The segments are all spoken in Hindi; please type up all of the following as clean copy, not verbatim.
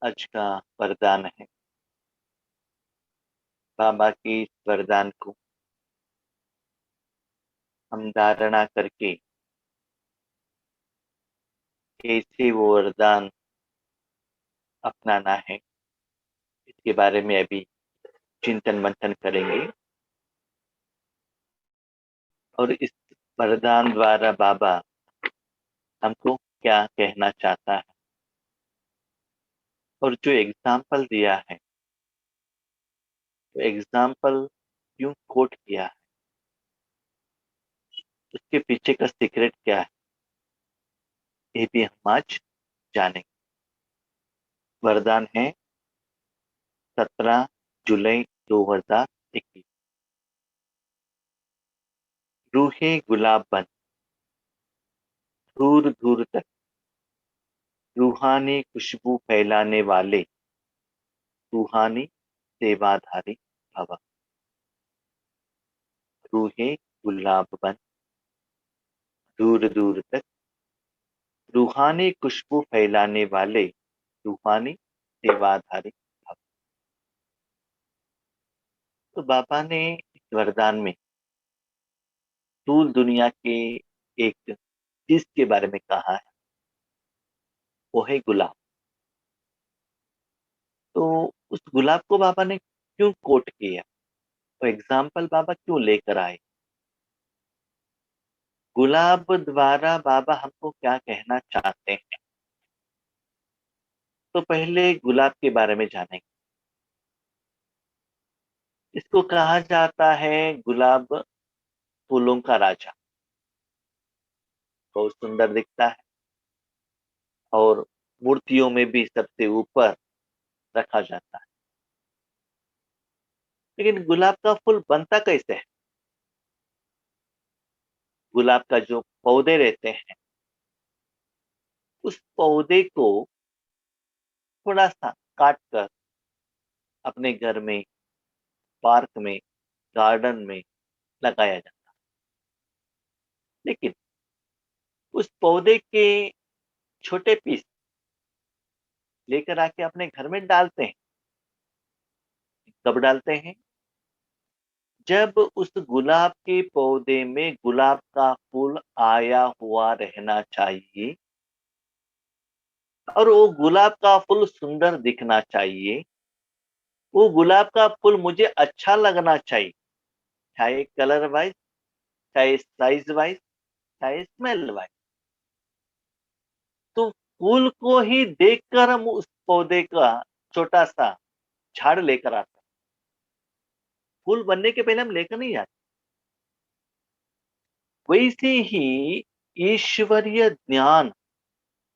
आज का वरदान है। बाबा की इस वरदान को हम धारणा करके कैसे वो वरदान अपनाना है, इसके बारे में अभी चिंतन मंथन करेंगे। और इस वरदान द्वारा बाबा हमको क्या कहना चाहता है और जो एग्जाम्पल दिया है, तो एग्जाम्पल क्यों कोट किया है, उसके पीछे का सीक्रेट क्या है, ये भी हम आज जानेंगे। वरदान है 17 जुलाई 2021। रूहे गुलाब बन दूर दूर तक, रूहानी खुशबू फैलाने वाले, रूहानी सेवाधारी भव। रूहे गुलाब बन दूर दूर तक, रूहानी खुशबू फैलाने वाले, रूहानी सेवाधारी भव। तो बाबा ने इस वरदान में स्थूल दुनिया के एक चीज के बारे में कहा है, वो है गुलाब। तो उस गुलाब को बाबा ने क्यों कोट किया, तो एग्जाम्पल बाबा क्यों लेकर आए, गुलाब द्वारा बाबा हमको क्या कहना चाहते हैं। तो पहले गुलाब के बारे में जानेंगे। इसको कहा जाता है गुलाब फूलों का राजा। बहुत सुंदर दिखता है और मूर्तियों में भी सबसे ऊपर रखा जाता है। लेकिन गुलाब का फूल बनता कैसे है? गुलाब का जो पौधे रहते हैं, उस पौधे को थोड़ा सा काट कर अपने घर में, पार्क में, गार्डन में लगाया जाता है। लेकिन उस पौधे के छोटे पीस लेकर आके अपने घर में डालते हैं। कब डालते हैं? जब उस गुलाब के पौधे में गुलाब का फूल आया हुआ रहना चाहिए और वो गुलाब का फूल सुंदर दिखना चाहिए। वो गुलाब का फूल मुझे अच्छा लगना चाहिए, चाहे कलर वाइज, चाहे साइज वाइज, चाहे स्मेल वाइज। तो फूल को ही देखकर हम उस पौधे का छोटा सा झाड़ लेकर आते हैं। फूल बनने के पहले हम लेकर नहीं आते। वैसे ही ईश्वरीय ज्ञान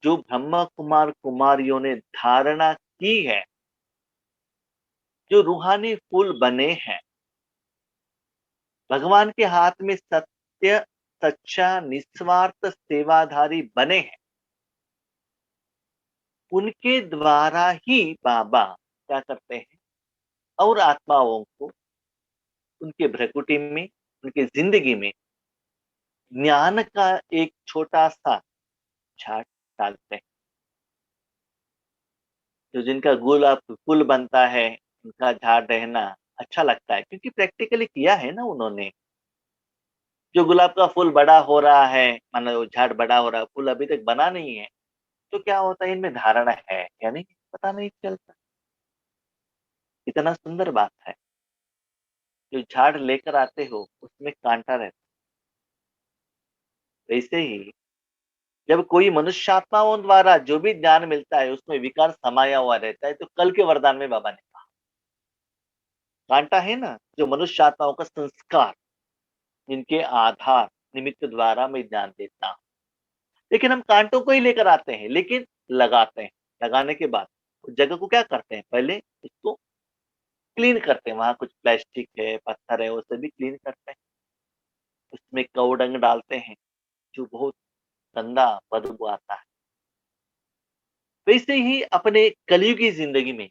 जो ब्रह्मा कुमार कुमारियों ने धारणा की है, जो रूहानी फूल बने हैं, भगवान के हाथ में सत्य, सच्चा, निस्वार्थ सेवाधारी बने हैं, उनके द्वारा ही बाबा क्या करते हैं और आत्माओं को उनके भ्रकुटी में, उनके जिंदगी में ज्ञान का एक छोटा सा झाड़ डालते हैं। जो जिनका गुलाब फूल बनता है, उनका झाड़ रहना अच्छा लगता है क्योंकि प्रैक्टिकली किया है ना उन्होंने। जो गुलाब का फूल बड़ा हो रहा है, मानो वो झाड़ बड़ा हो रहा है, फूल अभी तक बना नहीं है, तो क्या होता है, इनमें धारणा है या नहीं पता नहीं चलता। इतना सुंदर बात है। जो झाड़ लेकर आते हो उसमें कांटा रहता है। वैसे ही जब कोई मनुष्यात्माओं द्वारा जो भी ज्ञान मिलता है उसमें विकार समाया हुआ रहता है। तो कल के वरदान में बाबा ने कहा, कांटा है ना, जो मनुष्य आत्माओं का संस्कार, जिनके आधार निमित्त द्वारा मैं ज्ञान देता हूँ। लेकिन हम कांटों को ही लेकर आते हैं, लेकिन लगाते हैं। लगाने के बाद उस जगह को क्या करते हैं, पहले उसको क्लीन करते हैं। वहां कुछ प्लास्टिक है, पत्थर है, वो सभी क्लीन करते हैं। उसमें कवडंग डालते हैं, जो बहुत गंदा बदबू आता है। वैसे ही अपने कलयुगी जिंदगी में,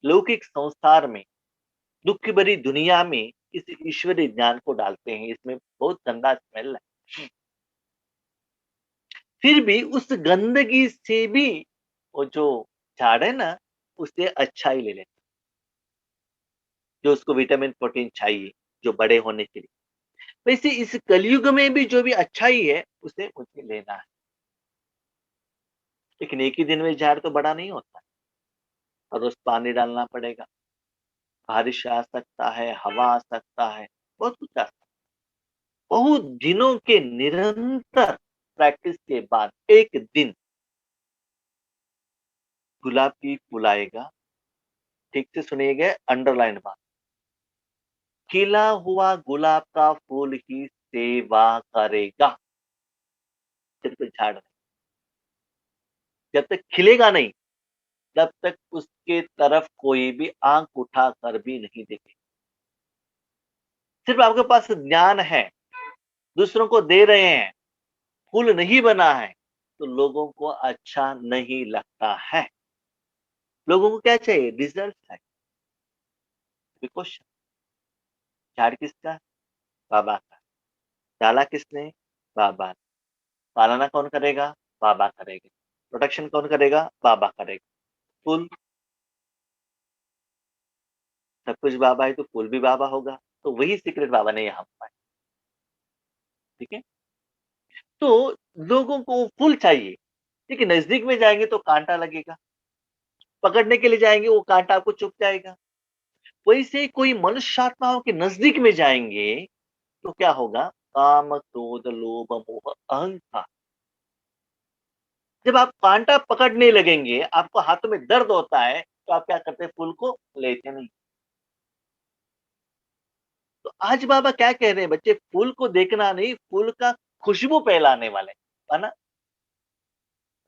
लौकिक संसार में, दुख भरी दुनिया में इस ईश्वरीय ज्ञान को डालते हैं। इसमें बहुत गंदा स्मेल है, फिर भी उस गंदगी से भी वो जो झाड़ है ना, उससे अच्छा ही ले लेता हूँ, जो उसको विटामिन, प्रोटीन चाहिए, जो बड़े होने के लिए। वैसे इस कलयुग में भी जो भी अच्छाई है, उसे मुझे लेना है। लेकिन एक ही दिन में झाड़ तो बड़ा नहीं होता, और रोज़ पानी डालना पड़ेगा, बारिश आ सकता है, हवा आ सकता है, बहुत कुछ आ सकता है। बहुत दिनों के निरंतर प्रैक्टिस के बाद एक दिन गुलाब की फूल आएगा, ठीक से सुनिएगा, अंडरलाइन बात, खिला हुआ गुलाब का फूल ही सेवा करेगा, सिर्फ झाड़ नहीं। जब तक खिलेगा नहीं, तब तक उसके तरफ कोई भी आँख उठाकर भी नहीं देखेगा। सिर्फ आपके पास ज्ञान है, दूसरों को दे रहे हैं, फूल नहीं बना है, तो लोगों को अच्छा नहीं लगता है। लोगों को क्या चाहिए? रिजल्ट चाहिए। क्वेश्चन, झाड़ किसका? बाबा का। डाला किसने? बाबा ने। पालना कौन करेगा? बाबा करेगा। प्रोटेक्शन कौन करेगा? बाबा करेगा। फूल, सब कुछ बाबा है तो फूल भी बाबा होगा। तो वही सीक्रेट बाबा ने यहाँ पाया। ठीक है? तो लोगों को फूल चाहिए, लेकिन नजदीक में जाएंगे तो कांटा लगेगा, पकड़ने के लिए जाएंगे वो कांटा आपको चुभ जाएगा। वैसे कोई मनुष्य आत्माओं के नजदीक में जाएंगे तो क्या होगा? काम, क्रोध, लोभ, मोह, अहंकार। जब आप कांटा पकड़ने लगेंगे, आपको हाथों में दर्द होता है, तो आप क्या करते हैं? फूल को लेते नहीं। तो आज बाबा क्या कह रहे हैं बच्चे? फूल को देखना नहीं, फूल का खुशबू फैलाने वाले, है ना?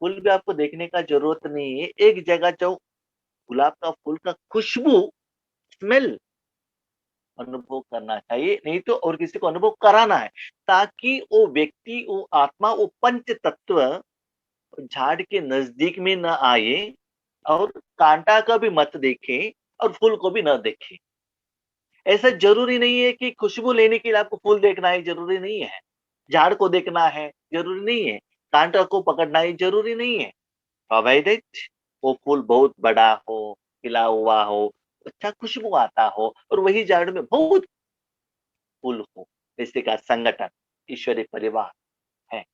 फूल भी आपको देखने का जरूरत नहीं है, एक जगह जाओ, गुलाब का फूल का खुशबू, स्मेल अनुभव करना चाहिए, नहीं तो और किसी को अनुभव कराना है, ताकि वो व्यक्ति, वो आत्मा, वो पंच तत्व झाड़ के नजदीक में न आए, और कांटा का भी मत देखे, और फूल को भी न देखे। ऐसा जरूरी नहीं है कि खुशबू लेने के लिए आपको फूल देखना है, जरूरी नहीं है। झाड़ को देखना है, जरूरी नहीं है। कांटा को पकड़ना है, जरूरी नहीं है। प्रोवाइडेड वो फूल बहुत बड़ा हो, खिला हुआ हो, अच्छा खुशबू आता हो, और वही झाड़ में बहुत फूल हो। जैसे का संगठन, ईश्वरीय परिवार है।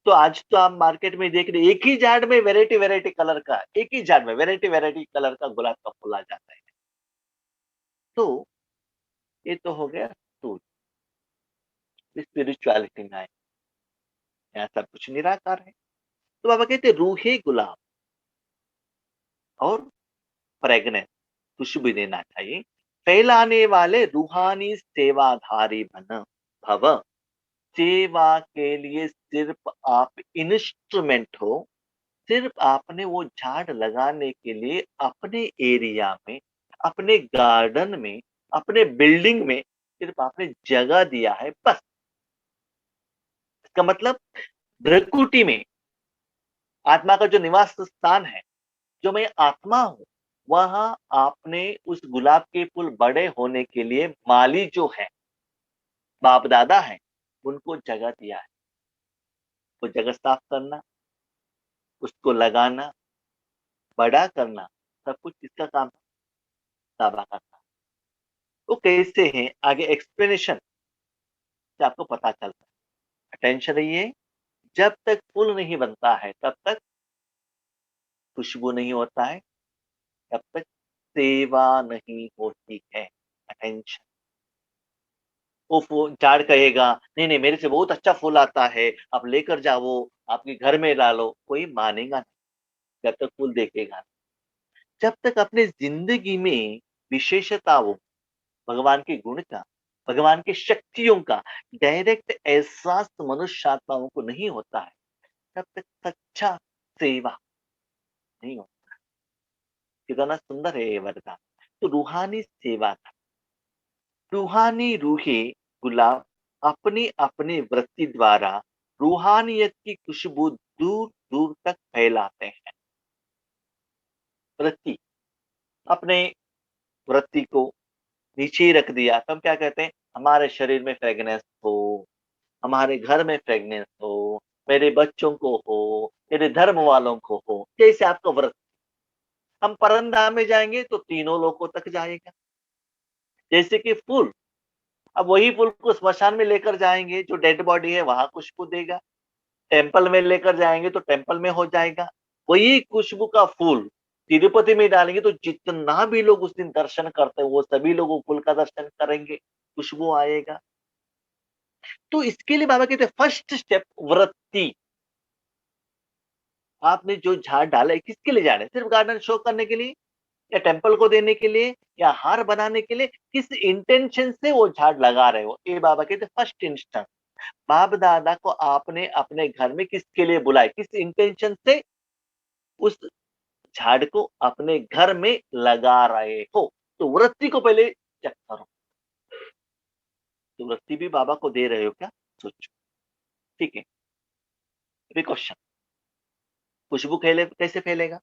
तो आज तो आप मार्केट में देख रहे, एक ही झाड़ में वैरायटी वैरायटी कलर का, एक ही झाड़ में वैरायटी वैरायटी कलर का गुलाब का फूल आ जाता है। तो ये तो हो गया तो स्पिरिचुअलिटी में आए, यहाँ सब कुछ निराकार है। तो बाबा कहते रूहे गुलाब और फ्रेगनेंस, खुशबू देना चाहिए, फैलाने वाले रूहानी सेवाधारी बन भव। सेवा के लिए सिर्फ आप इंस्ट्रूमेंट हो, सिर्फ आपने वो झाड़ लगाने के लिए अपने एरिया में, अपने गार्डन में, अपने बिल्डिंग में सिर्फ आपने जगह दिया है, बस। इसका मतलब भ्रकुटी में आत्मा का जो निवास स्थान है, जो मैं आत्मा हूं, वहां आपने उस गुलाब के फूल बड़े होने के लिए माली जो है, बाप दादा है, उनको जगह दिया है। वो जगह साफ करना, उसको लगाना, बड़ा करना, सब कुछ किसका काम है? बाबा का काम। वो कैसे हैं, आगे एक्सप्लेनेशन से आपको पता चलता है। अटेंशन रहिए, जब तक फूल नहीं बनता है, तब तक खुशबू नहीं होता है, तब तक सेवा नहीं होती है। अटेंशन। वो झाड़ कहेगा, नहीं नहीं, मेरे से बहुत अच्छा फूल आता है, आप लेकर जाओ, आपके घर में डालो, कोई मानेगा नहीं, जब तक फूल देखेगा नहीं। जब तक अपने जिंदगी में विशेषताओं, भगवान के गुण का, भगवान की शक्तियों का डायरेक्ट एहसास मनुष्य आत्माओं को नहीं होता है, तब तक सच्चा सेवा नहीं होता। कितना सुंदर है ये वरदान। तो रूहानी सेवा था, रूहानी रूहे गुलाब अपनी अपनी वृत्ति द्वारा रूहानियत की खुशबू दूर दूर तक फैलाते हैं। वृत्ति, अपने वृत्ति को नीचे ही रख दिया तो हम क्या कहते हैं? हमारे शरीर में फ्रेगनेंस हो, हमारे घर में फ्रेगनेंस हो, मेरे बच्चों को हो, मेरे धर्म वालों को हो, जैसे आपका व्रत। हम परमधाम में जाएंगे तो तीनों लोकों तक जाएगा। जैसे कि फूल, अब वही फूल को स्मशान में लेकर जाएंगे, जो डेड बॉडी है वहां खुशबू देगा। टेम्पल में लेकर जाएंगे तो टेम्पल में हो जाएगा। वही खुशबू का फूल तिरुपति में डालेंगे तो जितना भी लोग उस दिन दर्शन करते हैं वो सभी लोग वो फूल का दर्शन करेंगे, खुशबू आएगा। तो इसके लिए बाबा कहते हैं फर्स्ट स्टेप वृत्ति। आपने जो झाड़ डाला है किसके लिए जाना है? सिर्फ गार्डन शो करने के लिए, या टेम्पल को देने के लिए, या हार बनाने के लिए? किस इंटेंशन से वो झाड़ लगा रहे हो? ये बाबा कहते फर्स्ट इंस्टेंस। बाप दादा को आपने अपने घर में किसके लिए बुलाया, किस इंटेंशन से उस झाड़ को अपने घर में लगा रहे हो? तो वृत्ति को पहले चेक करो। तो वृत्ति भी बाबा को दे रहे हो क्या? सोचो। ठीक है, अभी क्वेश्चन, खुशबू कैसे फैलेगा?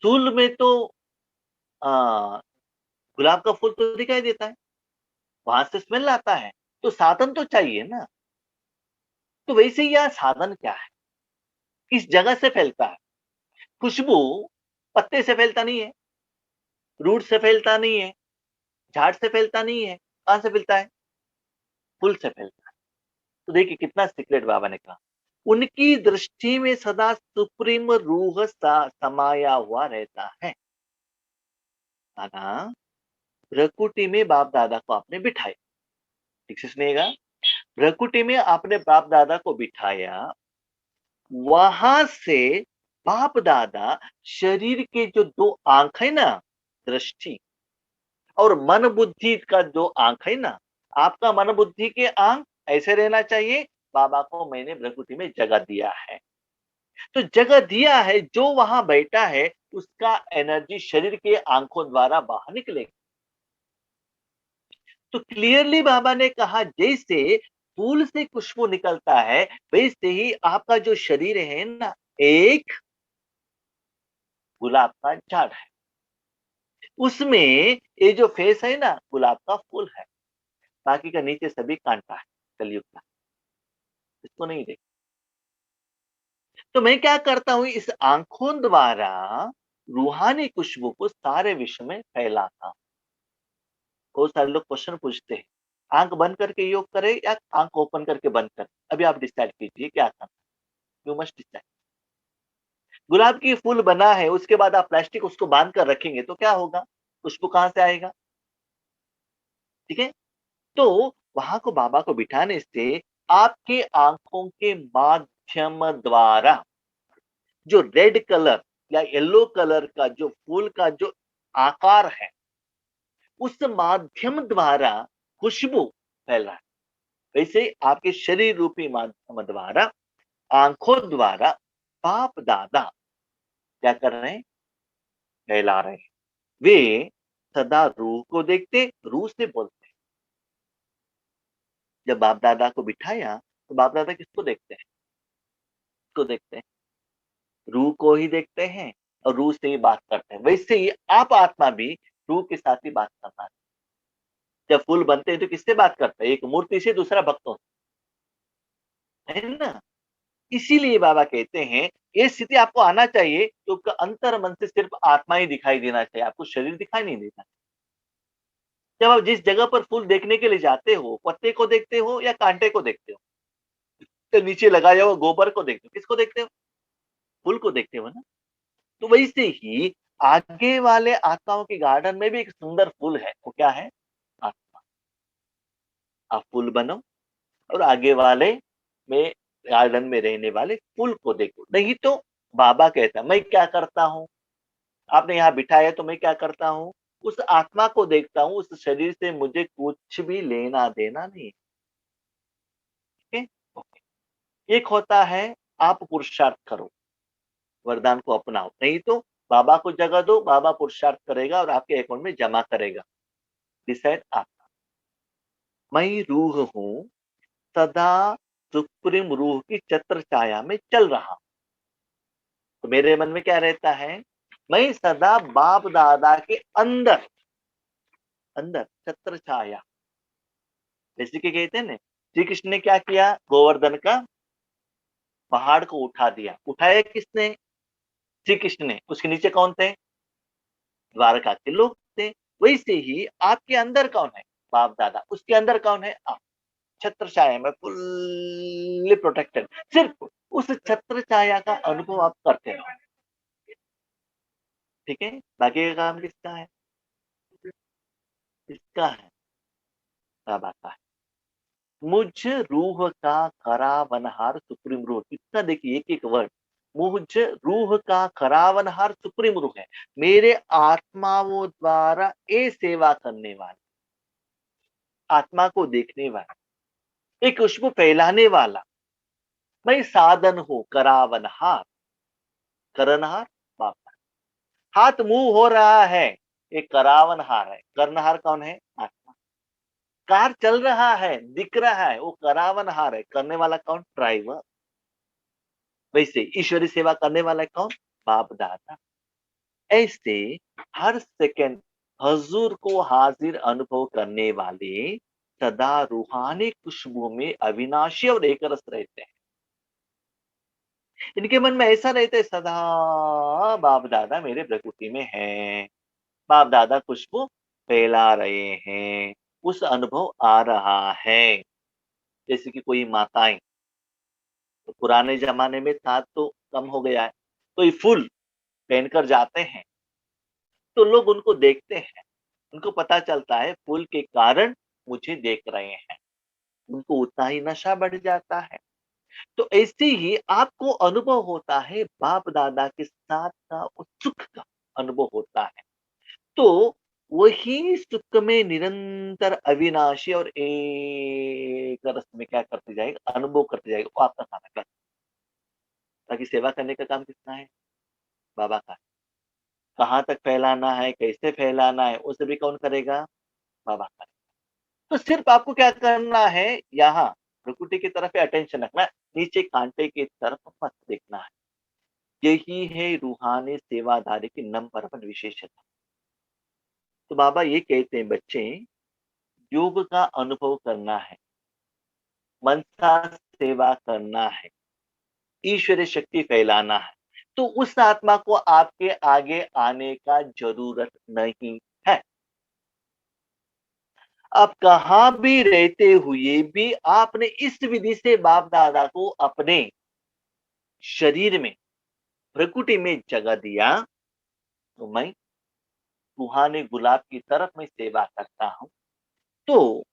फूल में तो आ, गुलाब का फूल तो दिखाई देता है, वहां से स्मेल आता है, तो साधन तो चाहिए ना। तो वैसे ही यहाँ साधन क्या है, किस जगह से फैलता है? खुशबू पत्ते से फैलता नहीं है, रूट से फैलता नहीं है, झाड़ से फैलता नहीं है, कहां से फैलता है? फूल से फैलता है। तो देखिए कितना सीक्रेट बाबा ने कहा। उनकी दृष्टि में सदा सुप्रीम रूह समाया हुआ रहता है। माना भ्रकुटी में बाप दादा को आपने बिठाया, ठीक से सुनिएगा, भ्रकुटी में आपने बाप दादा को बिठाया, वहां से बाप दादा शरीर के जो दो आंख है ना, दृष्टि और मन बुद्धि का जो आंख है ना, आपका मन बुद्धि के आंख ऐसे रहना चाहिए। बाबा को मैंने भ्रकुटी में जगह दिया है, तो जगह दिया है, जो वहां बैठा है उसका एनर्जी शरीर के आंखों द्वारा बाहर निकलेगा। तो क्लियरली बाबा ने कहा जैसे फूल से खुशबू निकलता है, वैसे ही आपका जो शरीर है ना, एक गुलाब का झाड़ है, उसमें ये जो फेस है ना गुलाब का फूल है, बाकी का नीचे सभी कांटा है कलयुग का, इसको नहीं देख। तो मैं क्या करता हूं, इस आंखों द्वारा रूहानी खुशबू को सारे विश्व में फैलाता हूं। बहुत सारे लोग क्वेश्चन पूछते हैं, आंख बंद करके योग करे या आंख ओपन करके बंद करे? अभी आप डिसाइड कीजिए क्या करना। You must decide. गुलाब की फूल बना है, उसके बाद आप प्लास्टिक उसको बांध कर रखेंगे तो क्या होगा? खुशबू कहां से आएगा? ठीक है। तो वहां को बाबा को बिठाने से आपके आंखों के माध्यम द्वारा जो रेड कलर या येलो कलर का जो फूल का जो आकार है, उस माध्यम द्वारा खुशबू फैल रहा है। वैसे आपके शरीर रूपी माध्यम द्वारा, आंखों द्वारा बाप दादा क्या कर रहे हैं? फैला रहे हैं। वे सदा रूह को देखते, रूह से बोलते। जब बाप दादा को बिठाया तो बाप दादा किसको देखते हैं? किसको देखते हैं? रूह को ही देखते हैं और रूह से ही बात करते हैं। वैसे ही आप आत्मा भी रूह के साथ ही बात करना है। जब फूल बनते हैं तो किससे बात करते हैं? एक मूर्ति से, दूसरा भक्तों से, है ना। इसीलिए बाबा कहते हैं ये स्थिति आपको आना चाहिए तो अंतर मन से सिर्फ आत्मा ही दिखाई देना चाहिए, आपको शरीर दिखाई नहीं देता। जब आप जिस जगह पर फूल देखने के लिए जाते हो, पत्ते को देखते हो या कांटे को देखते हो? तो नीचे लगाया हुआ गोबर को देखते हो, किसको देखते हो? फूल को देखते हो ना। तो वैसे ही आगे वाले आत्माओं के गार्डन में भी एक सुंदर फूल है, वो क्या है? आत्मा। आप फूल बनो और आगे वाले में गार्डन में रहने वाले फूल को देखो। नहीं तो बाबा कहता मैं क्या करता हूँ, आपने यहाँ बिठाया तो मैं क्या करता हूँ, उस आत्मा को देखता हूँ, उस शरीर से मुझे कुछ भी लेना देना नहीं। ठीक है, ओके। एक होता है आप पुरुषार्थ करो, वरदान को अपनाओ, नहीं तो बाबा को जगह दो, बाबा पुरुषार्थ करेगा और आपके अकाउंट में जमा करेगा। डिसाइड आप। मैं रूह हूं, सदा सुप्रीम रूह की छत्र छाया में चल रहा हूं। तो मेरे मन में क्या रहता है? मैं सदा बाप दादा के अंदर, अंदर छत्र छाया। जैसे कि कहते हैं ना, श्री कृष्ण ने क्या किया? गोवर्धन का पहाड़ को उठा दिया। उठाया किसने? श्री कृष्ण ने, उसके नीचे कौन थे? द्वारका के लोग थे। वैसे ही आपके अंदर कौन है? बाप दादा। उसके अंदर कौन है? आप। छत्र छाया में फुल्ली प्रोटेक्टेड। सिर्फ उस छत्र छाया का अनुभव आप करते रहो। ठीक है, बाकी का काम किसका है? किसका है? बाबा का है। मुझ रूह का करावनहार सुप्रीम रूह, कितना देखिए एक एक वर्ड। मुझ रूह का करावनहार सुप्रीम रूह है, मेरे आत्माओं द्वारा ये सेवा करने वाला, आत्मा को देखने वाला, एक खुशबू फैलाने वाला। मैं साधन हूं करावनहार। करनहार बाप। हाथ मुंह हो रहा है, ये करावनहार है। करनहार कौन है? आत्मा। कार चल रहा है, दिख रहा है, वो करावनहार है। करने वाला कौन? ड्राइवर। वैसे ईश्वरी सेवा करने वाला कौन? बाप दादा। ऐसे हर सेकंड हजूर को हाजिर अनुभव करने वाले सदा रूहानी खुशबू में अविनाशी और एक रस रहते हैं। इनके मन में ऐसा रहता है सदा बाप दादा मेरे प्रकृति में है, बाप दादा खुशबू फैला रहे हैं, उस अनुभव आ रहा है। जैसे कि कोई माताएं, तो पुराने जमाने में था तो कम हो गया है, कोई फूल पहनकर जाते हैं तो लोग उनको देखते हैं, उनको पता चलता है फूल के कारण मुझे देख रहे हैं, उनको उतना ही नशा बढ़ जाता है। तो ऐसे ही आपको अनुभव होता है, बाप दादा के साथ का उस सुख का अनुभव होता है। तो वही सुख में निरंतर अविनाशी और एक रस में क्या करते जाएगा? अनुभव करते जाएगा। वो आपका काम है बस। बाकी सेवा करने का काम किसका है? बाबा का है। कहाँ तक फैलाना है, कैसे फैलाना है, वो सभी कौन करेगा? बाबा का है। तो सिर्फ आपको क्या करना है? यहाँ प्रकृति की तरफ अटेंशन रखना है, नीचे कांटे की तरफ मत देखना है। यही है रूहानी सेवाधारी की नंबर वन विशेषता। तो बाबा ये कहते हैं, बच्चे योग का अनुभव करना है, मनसा सेवा करना है, ईश्वरीय शक्ति फैलाना है, तो उस आत्मा को आपके आगे आने का जरूरत नहीं है। आप कहाँ भी रहते हुए भी आपने इस विधि से बाप दादा को अपने शरीर में, प्रकृति में जगह दिया, तो मैं रूहानी गुलाब की तरफ मैं सेवा करता हूं। तो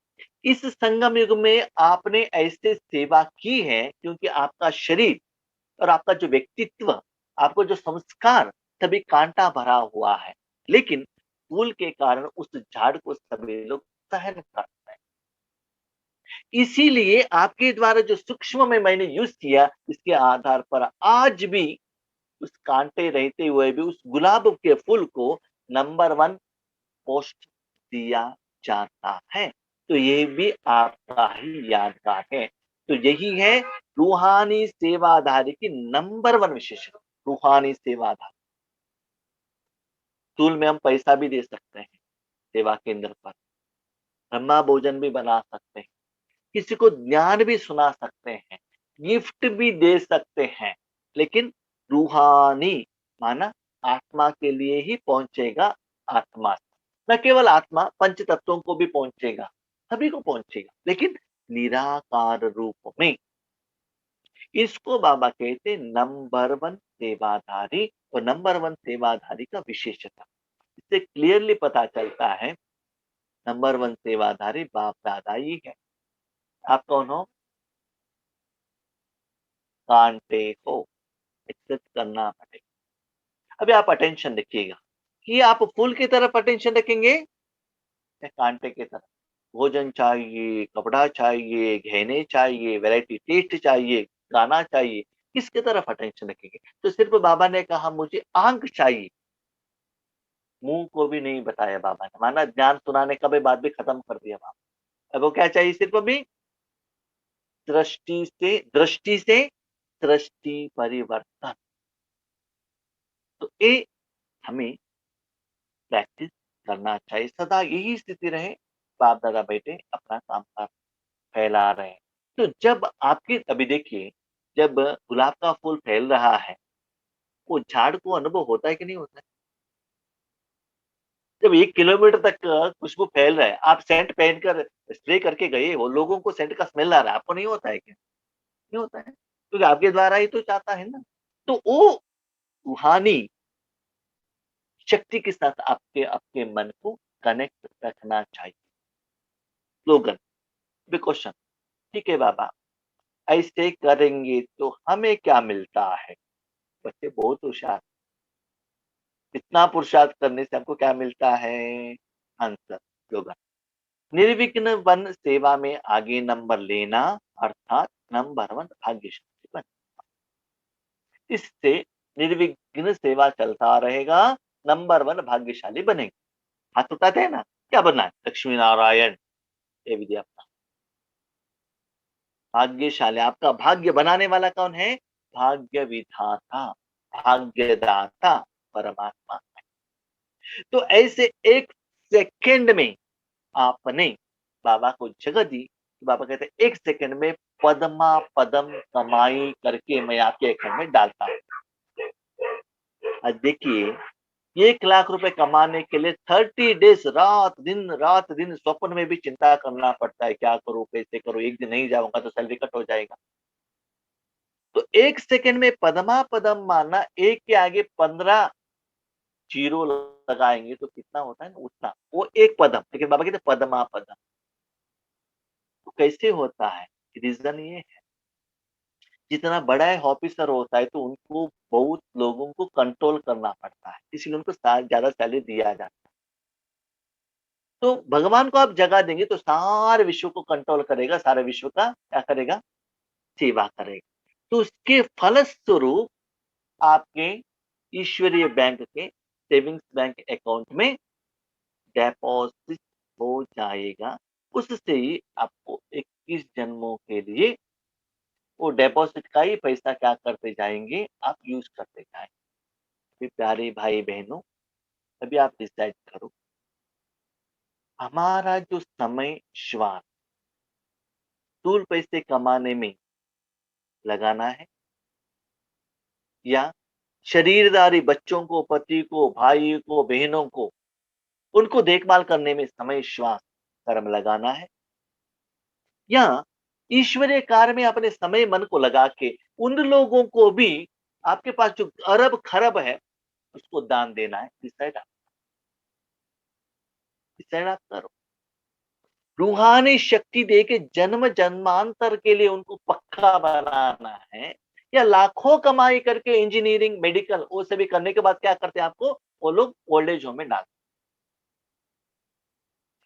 इस संगम युग में आपने ऐसे सेवा की है क्योंकि आपका शरीर और आपका जो व्यक्तित्व, आपको जो संस्कार सभी कांटा भरा हुआ है, लेकिन फूल के कारण उस झाड़ को सभी लोग सहन करते हैं। इसीलिए आपके द्वारा जो सूक्ष्म में मैंने यूज किया, इसके आधार पर आज भी उस कांटे रहते हुए भी उस गुलाब के फूल को नंबर वन पोस्ट दिया जाता है। तो ये भी आपका ही यादगार है। तो यही है रूहानी सेवाधारी की नंबर वन विशेषता। रूहानी सेवाधारी टूल में हम पैसा भी दे सकते हैं, सेवा केंद्र पर ब्रह्मा भोजन भी बना सकते हैं, किसी को ज्ञान भी सुना सकते हैं, गिफ्ट भी दे सकते हैं, लेकिन रूहानी माना आत्मा के लिए ही पहुंचेगा। आत्मा न केवल आत्मा, पंच तत्वों को भी पहुंचेगा, सभी को पहुंचेगा, लेकिन निराकार रूप में। इसको बाबा कहते नंबर वन सेवाधारी। और नंबर वन सेवाधारी का विशेषता इससे क्लियरली पता चलता है, नंबर वन सेवाधारी बाप दादा ही है। आप कौन हो? कांटे हो, एक्सेप्ट करना पड़ेगा। अभी आप अटेंशन रखिएगा कि आप फूल की तरफ अटेंशन रखेंगे या कांटे की तरफ। भोजन चाहिए, कपड़ा चाहिए, गहने चाहिए, वैरायटी टेस्ट चाहिए, गाना चाहिए, किसकी तरफ अटेंशन रखेंगे? तो सिर्फ बाबा ने कहा मुझे आंख चाहिए, मुंह को भी नहीं बताया बाबा ने, माना ज्ञान सुनाने का भी बात भी खत्म कर दिया बाबा। अब वो क्या चाहिए? सिर्फ अभी दृष्टि से दृष्टि परिवर्तन। तो ये हमें प्रैक्टिस करना चाहिए, सदा यही स्थिति रहे, बाप दादा बेटे अपना काम कर फैला रहे हैं। तो जब आपके, अभी देखिए, जब गुलाब का फूल फैल रहा है वो झाड़ को अनुभव होता है कि नहीं होता है? जब 1 किलोमीटर तक खुशबू फैल रहा है, आप सेंट पहनकर स्प्रे करके गए हो, लोगों को सेंट का स्मेल आ रहा है, आपको नहीं होता है क्या? नहीं होता है, क्योंकि आपके द्वारा ही तो चाहता है ना। तो वो रूहानी शक्ति के साथ आपके आपके मन को कनेक्ट रखना चाहिए। स्लोगन, बिग क्वेश्चन, ठीक है बाबा, ऐसे करेंगे तो हमें क्या मिलता है? बच्चे बहुत होशियार, इतना पुरुषार्थ करने से आपको क्या मिलता है? आंसर, स्लोगन, निर्विघ्न वन सेवा में आगे नंबर लेना, अर्थात नंबर वन भाग्यशाली बन। इससे निर्विघ्न सेवा चलता रहेगा, नंबर वन भाग्यशाली बनेंगे। हाथ उठाते हैं ना, क्या बनना है? लक्ष्मी नारायण, ये विधि अपना भाग्यशाली। आपका भाग्य बनाने वाला कौन है? भाग्य विधाता, भाग्यदाता परमात्मा। तो ऐसे एक सेकंड में आपने बाबा को जगह दी, तो बाबा कहते हैं 1 सेकंड में पदमा पदम कमाई करके मैं आपके अकाउंट में डालता हूँ। आज देखिए, 1 लाख रुपए कमाने के लिए 30 डेज रात दिन स्वप्न में भी चिंता करना पड़ता है, क्या करूं कैसे करूं, एक दिन नहीं जाऊंगा तो सैलरी कट हो जाएगा। तो 1 सेकंड में पदमा पदम मारना, एक के आगे 15 जीरो लगाएंगे तो कितना होता है ना, उतना वो एक पदम, लेकिन बाबा कहते हैं पदमा पदम। तो कैसे होता है? रीजन ये है, जितना बड़ा ऑफिसर होता है तो उनको बहुत लोगों को कंट्रोल करना पड़ता है, इसलिए उनको ज्यादा सैलरी दिया जाता है। तो भगवान को आप जगह देंगे तो सारे विश्व को कंट्रोल करेगा, सारे विश्व का क्या करेगा? सेवा करेगा। तो उसके फलस्वरूप आपके ईश्वरीय बैंक के सेविंग्स बैंक अकाउंट में डिपॉजिट हो जाएगा। उससे ही आपको 21 जन्मों के लिए वो डिपॉजिट का ही पैसा क्या करते जाएंगे, आप यूज करते जाएंगे। प्यारे भाई बहनों, अभी आप डिसाइड करो, हमारा जो समय श्वास स्थूल पैसे कमाने में लगाना है, या शरीरदारी बच्चों को, पति को, भाई को, बहनों को, उनको देखभाल करने में समय श्वास कर्म लगाना है, या ईश्वरीय कार्य में अपने समय मन को लगा के उन लोगों को भी, आपके पास जो अरब खरब है उसको दान देना है। डिसाइड आप करो। रूहानी शक्ति दे के जन्म जन्मांतर के लिए उनको पक्का बनाना है, या लाखों कमाई करके इंजीनियरिंग मेडिकल वो सभी करने के बाद क्या करते हैं, आपको वो लोग ओल्ड एज होम में डालते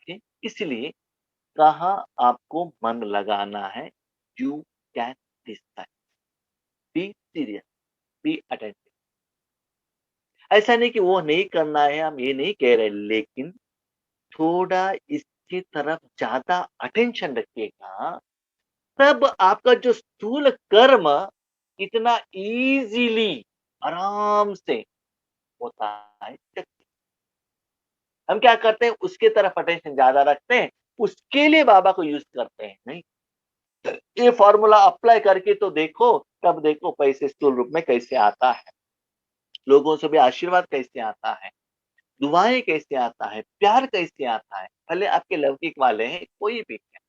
हैं। इसलिए कहाँ आपको मन लगाना है, you can decide, be serious, be attentive. ऐसा नहीं कि वो नहीं करना है, हम ये नहीं कह रहे, लेकिन थोड़ा इसकी तरफ ज्यादा अटेंशन रखिएगा, तब आपका जो स्थूल कर्म इतना इजीली, आराम से होता है। हम क्या करते हैं, उसके तरफ अटेंशन ज्यादा रखते हैं, उसके लिए बाबा को यूज करते हैं। नहीं, ये फॉर्मूला अप्लाई करके तो देखो, तब देखो पैसे स्थूल रूप में कैसे आता है, लोगों से भी आशीर्वाद कैसे आता है, दुआएं कैसे आता है, प्यार कैसे आता है, भले आपके लौकिक वाले हैं कोई भी है,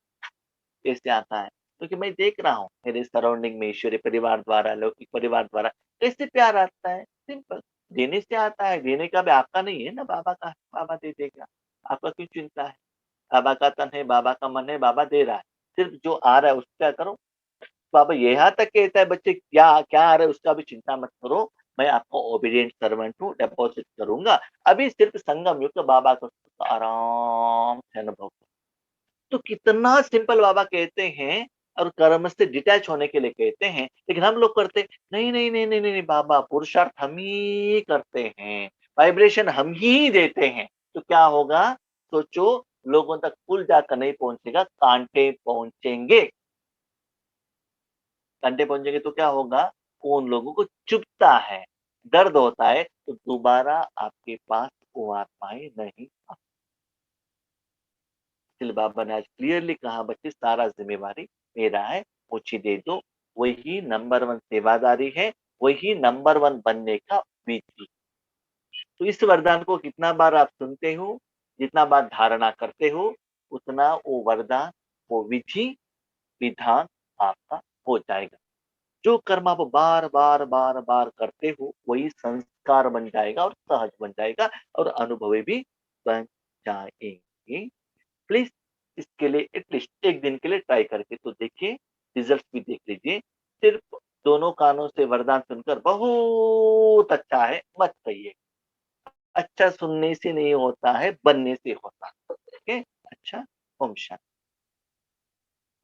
कैसे आता है। क्योंकि मैं देख रहा हूँ मेरे सराउंडिंग में ईश्वरीय परिवार द्वारा, लौकिक परिवार द्वारा कैसे प्यार आता है। सिंपल, देने से आता है, देने का भी आपका नहीं है ना, बाबा का है, बाबा दे देगा। आपका क्यों चिंता है? बाबा का तन है, बाबा का मन है, बाबा दे रहा है। सिर्फ जो आ रहा है उसका क्या करो। बाबा यहाँ तक कहता है, बच्चे क्या क्या आ रहा है उसका भी चिंता मत करो, मैं आपको ओबीडिएंट सर्वेंट हूँ, डिपॉजिट करूंगा। अभी सिर्फ संगम युक्त बाबा को आराम से अनुभव करो। तो कितना सिंपल बाबा कहते हैं, और कर्म से डिटैच होने के लिए कहते हैं, लेकिन हम लोग करते नहीं नहीं नहीं नहीं नहीं, बाबा पुरुषार्थ हम ही करते हैं, वाइब्रेशन हम ही देते हैं। तो क्या होगा, सोचो, लोगों तक फूल जाकर नहीं पहुंचेगा, कांटे पहुंचेंगे। कांटे पहुंचेंगे तो क्या होगा, उन लोगों को चुभता है, दर्द होता है, तो दोबारा आपके पास वो आत्माएं नहीं। इसलिए बाबा ने आज क्लियरली कहा, बच्चे सारा जिम्मेवारी मेरा है, मुझे दे दो। वही नंबर वन सेवादारी है, वही नंबर 1 बनने का विधि। तो इस वरदान को कितना बार आप सुनते हो, जितना बार धारणा करते हो, उतना वो वरदान, वो विधि, विधान आपका हो जाएगा। जो कर्म आप बार-बार, बार-बार करते हो, वही संस्कार बन जाएगा और सहज बन जाएगा और अनुभवी भी बन जाएँगे। प्लीज़ इसके लिए एटलीस्ट 1 दिन के लिए ट्राई करके तो देखिए, रिज़ल्ट्स भी देख लीजिए। सिर्फ़ दोनों कानों से वरदान सुनकर बहुत अच्छा है, मत कहिए। अच्छा सुनने से नहीं होता है, बनने से होता है। ठीक है? अच्छा, ओम शांति।